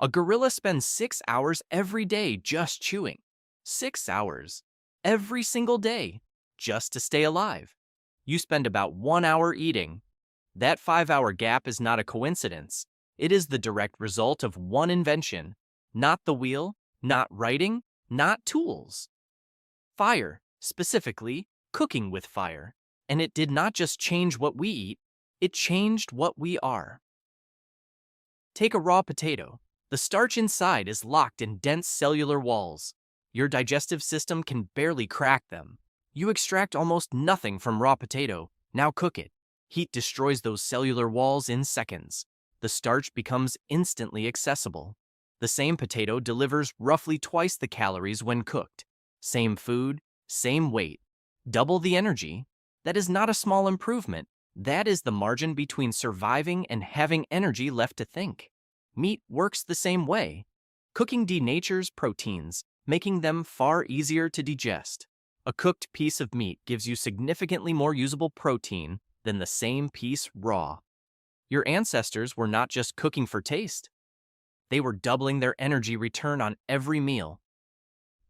A gorilla spends 6 hours every day just chewing. 6 hours. Every single day. Just to stay alive. You spend about 1 hour eating. That 5-hour gap is not a coincidence. It is the direct result of one invention. Not the wheel, not writing, not tools. Fire, specifically, cooking with fire. And it did not just change what we eat, it changed what we are. Take a raw potato. The starch inside is locked in dense cellular walls. Your digestive system can barely crack them. You extract almost nothing from raw potato. Now cook it. Heat destroys those cellular walls in seconds. The starch becomes instantly accessible. The same potato delivers roughly twice the calories when cooked. Same food, same weight. Double the energy. That is not a small improvement. That is the margin between surviving and having energy left to think. Meat works the same way. Cooking denatures proteins, making them far easier to digest. A cooked piece of meat gives you significantly more usable protein than the same piece raw. Your ancestors were not just cooking for taste. They were doubling their energy return on every meal.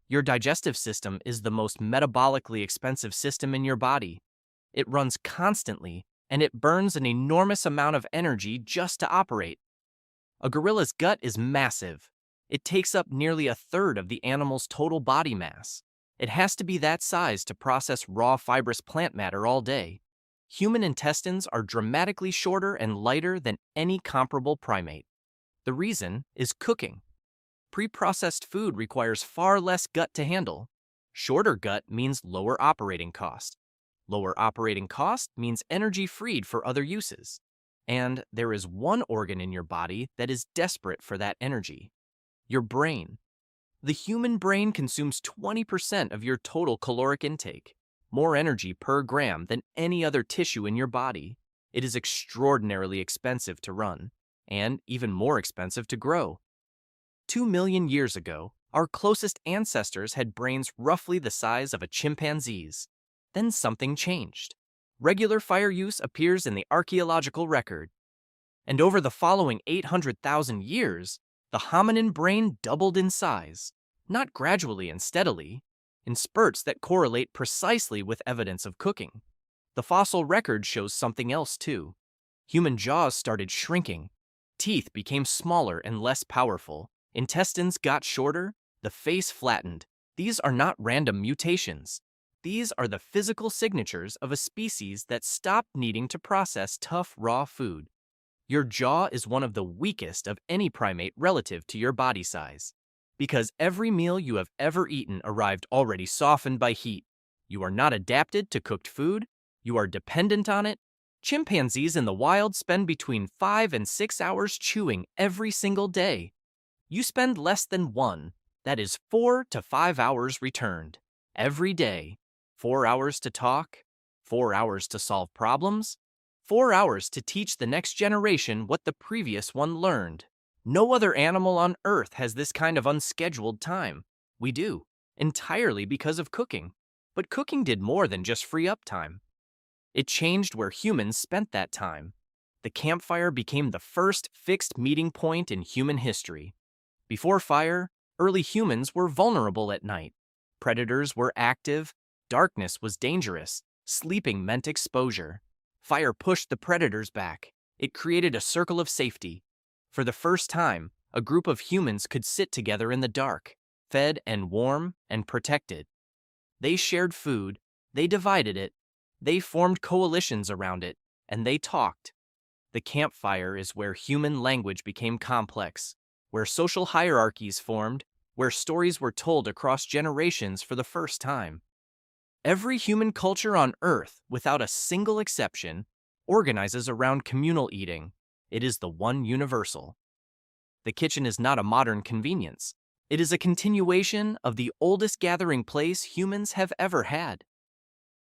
Your digestive system is the most metabolically expensive system in your body. It runs constantly, and it burns an enormous amount of energy just to operate. A gorilla's gut is massive. It takes up nearly a third of the animal's total body mass. It has to be that size to process raw fibrous plant matter all day. Human intestines are dramatically shorter and lighter than any comparable primate. The reason is cooking. Pre-processed food requires far less gut to handle. Shorter gut means lower operating cost. Lower operating cost means energy freed for other uses. And there is one organ in your body that is desperate for that energy. Your brain. The human brain consumes 20% of your total caloric intake, more energy per gram than any other tissue in your body. It is extraordinarily expensive to run, and even more expensive to grow. 2 million years ago, our closest ancestors had brains roughly the size of a chimpanzee's. Then something changed. Regular fire use appears in the archaeological record. And over the following 800,000 years, the hominin brain doubled in size, not gradually and steadily, in spurts that correlate precisely with evidence of cooking. The fossil record shows something else too. Human jaws started shrinking. Teeth became smaller and less powerful. Intestines got shorter. The face flattened. These are not random mutations. These are the physical signatures of a species that stopped needing to process tough, raw food. Your jaw is one of the weakest of any primate relative to your body size. Because every meal you have ever eaten arrived already softened by heat. You are not adapted to cooked food. You are dependent on it. Chimpanzees in the wild spend between 5 and 6 hours chewing every single day. You spend less than 1. That is 4 to 5 hours returned. Every day. 4 hours to talk, 4 hours to solve problems, 4 hours to teach the next generation what the previous one learned. No other animal on Earth has this kind of unscheduled time. We do, entirely because of cooking. But cooking did more than just free up time. It changed where humans spent that time. The campfire became the first fixed meeting point in human history. Before fire, early humans were vulnerable at night. Predators were active. Darkness was dangerous. Sleeping meant exposure. Fire pushed the predators back. It created a circle of safety. For the first time, a group of humans could sit together in the dark, fed and warm and protected. They shared food, they divided it, they formed coalitions around it, and they talked. The campfire is where human language became complex, where social hierarchies formed, where stories were told across generations for the first time. Every human culture on Earth, without a single exception, organizes around communal eating. It is the one universal. The kitchen is not a modern convenience. It is a continuation of the oldest gathering place humans have ever had.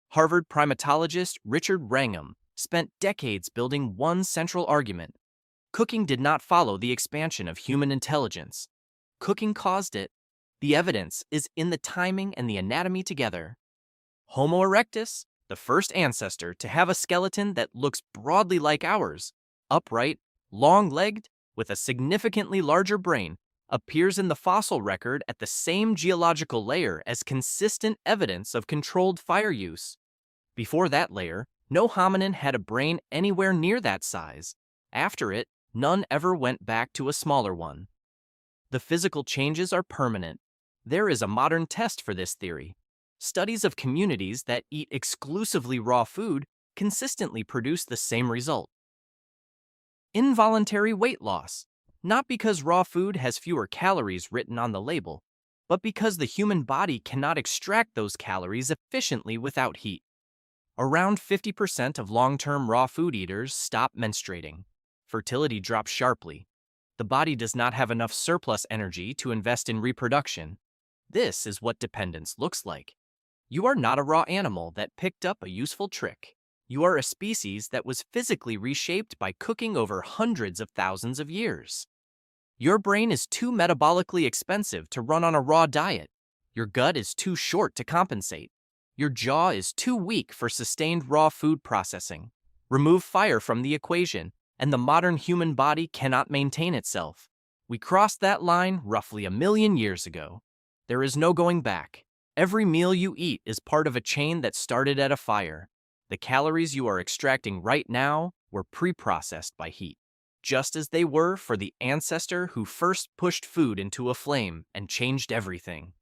Harvard primatologist Richard Wrangham spent decades building one central argument. Cooking did not follow the expansion of human intelligence. Cooking caused it. The evidence is in the timing and the anatomy together. Homo erectus, the first ancestor to have a skeleton that looks broadly like ours, upright, long-legged, with a significantly larger brain, appears in the fossil record at the same geological layer as consistent evidence of controlled fire use. Before that layer, no hominin had a brain anywhere near that size. After it, none ever went back to a smaller one. The physical changes are permanent. There is a modern test for this theory. Studies of communities that eat exclusively raw food consistently produce the same result. Involuntary weight loss, not because raw food has fewer calories written on the label, but because the human body cannot extract those calories efficiently without heat. Around 50% of long-term raw food eaters stop menstruating. Fertility drops sharply. The body does not have enough surplus energy to invest in reproduction. This is what dependence looks like. You are not a raw animal that picked up a useful trick. You are a species that was physically reshaped by cooking over hundreds of thousands of years. Your brain is too metabolically expensive to run on a raw diet. Your gut is too short to compensate. Your jaw is too weak for sustained raw food processing. Remove fire from the equation, and the modern human body cannot maintain itself. We crossed that line roughly 1,000,000 years ago. There is no going back. Every meal you eat is part of a chain that started at a fire. The calories you are extracting right now were pre-processed by heat, just as they were for the ancestor who first pushed food into a flame and changed everything.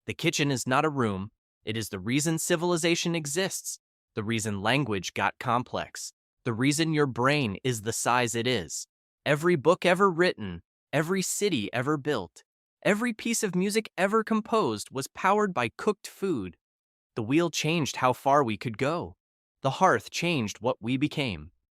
The kitchen is not a room. It is the reason civilization exists, the reason language got complex, the reason your brain is the size it is. Every book ever written, every city ever built, every piece of music ever composed was powered by cooked food. The wheel changed how far we could go. The hearth changed what we became.